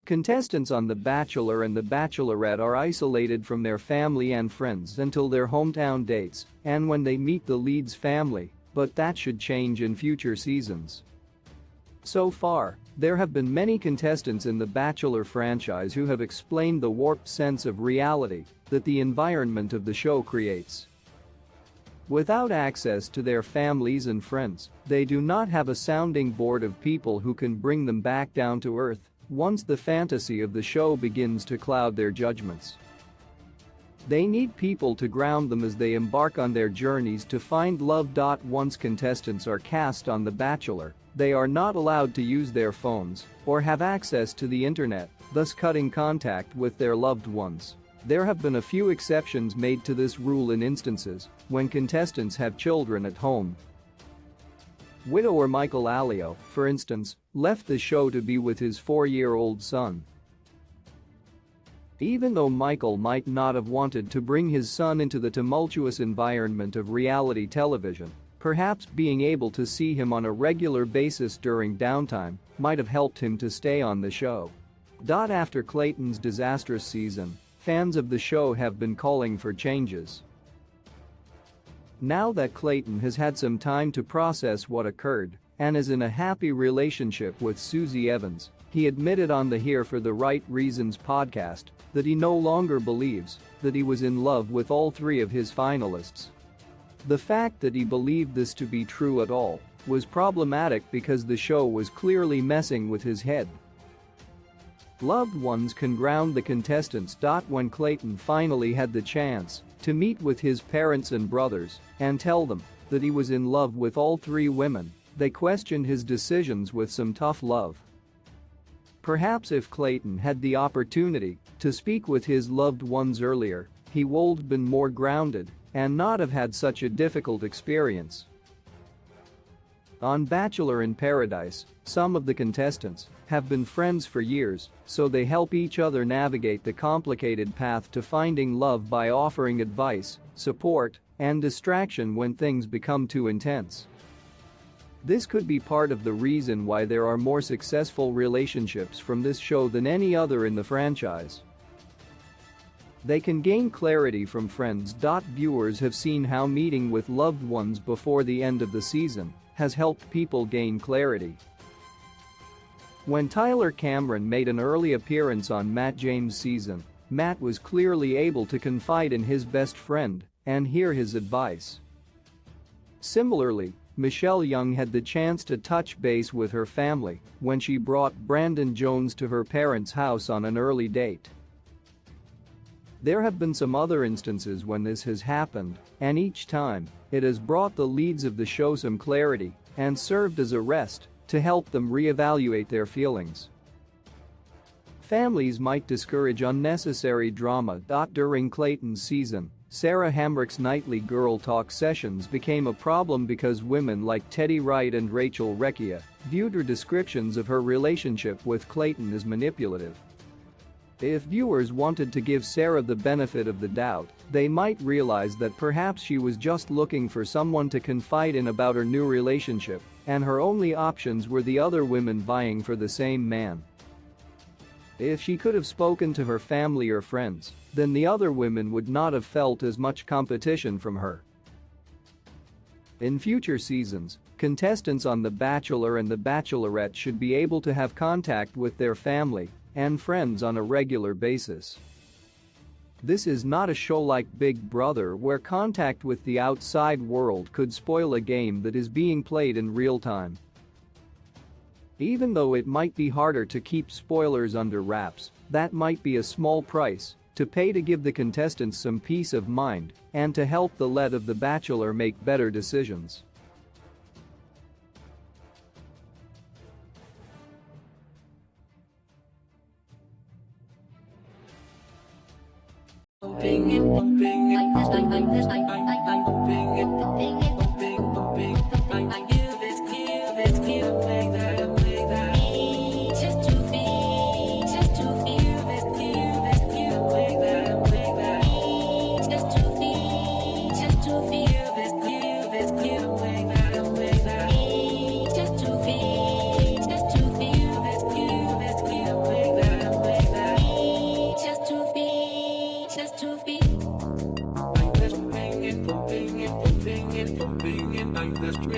Contestants on The Bachelor and The Bachelorette are isolated from their family and friends until their hometown dates and when they meet the lead's family, but that should change in future seasons. So far, there have been many contestants in the Bachelor franchise who have explained the warped sense of reality that the environment of the show creates. Without access to their families and friends, they do not have a sounding board of people who can bring them back down to earth once the fantasy of the show begins to cloud their judgments. They need people to ground them as they embark on their journeys to find love. Once contestants are cast on The Bachelor, they are not allowed to use their phones or have access to the internet, thus cutting contact with their loved ones. There have been a few exceptions made to this rule in instances when contestants have children at home. Widower Michael Allio, for instance, left the show to be with his 4-year-old son. Even though Michael might not have wanted to bring his son into the tumultuous environment of reality television, perhaps being able to see him on a regular basis during downtime might have helped him to stay on the show. After Clayton's disastrous season, fans of the show have been calling for changes. Now that Clayton has had some time to process what occurred and is in a happy relationship with Susie Evans, he admitted on the Here for the Right Reasons podcast that he no longer believes that he was in love with all 3 of his finalists. The fact that he believed this to be true at all was problematic because the show was clearly messing with his head. Loved ones can ground the contestants. When Clayton finally had the chance to meet with his parents and brothers and tell them that he was in love with all 3 women, they questioned his decisions with some tough love. Perhaps if Clayton had the opportunity to speak with his loved ones earlier, he would have been more grounded and not have had such a difficult experience. On Bachelor in Paradise, some of the contestants have been friends for years, so they help each other navigate the complicated path to finding love by offering advice, support, and distraction when things become too intense. This could be part of the reason why there are more successful relationships from this show than any other in the franchise. They can gain clarity from friends. Viewers have seen how meeting with loved ones before the end of the season has helped people gain clarity. When Tyler Cameron made an early appearance on Matt James' season, Matt was clearly able to confide in his best friend and hear his advice. Similarly, Michelle Young had the chance to touch base with her family when she brought Brandon Jones to her parents' house on an early date. There have been some other instances when this has happened, and each time, it has brought the leads of the show some clarity and served as a rest to help them reevaluate their feelings. Families might discourage unnecessary drama. During Clayton's season, Sarah Hamrick's nightly girl talk sessions became a problem because women like Teddy Wright and Rachel Recchia viewed her descriptions of her relationship with Clayton as manipulative. If viewers wanted to give Sarah the benefit of the doubt, they might realize that perhaps she was just looking for someone to confide in about her new relationship, and her only options were the other women vying for the same man. If she could have spoken to her family or friends, then the other women would not have felt as much competition from her. In future seasons, contestants on The Bachelor and The Bachelorette should be able to have contact with their family and friends on a regular basis. This is not a show like Big Brother where contact with the outside world could spoil a game that is being played in real time. Even though it might be harder to keep spoilers under wraps, that might be a small price to pay to give the contestants some peace of mind and to help the lead of The Bachelor make better decisions.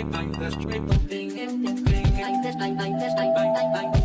bang, bang, bang, bang, bang, bang, bang, bang, bang, bang, bang, bang, bang, bang, bang,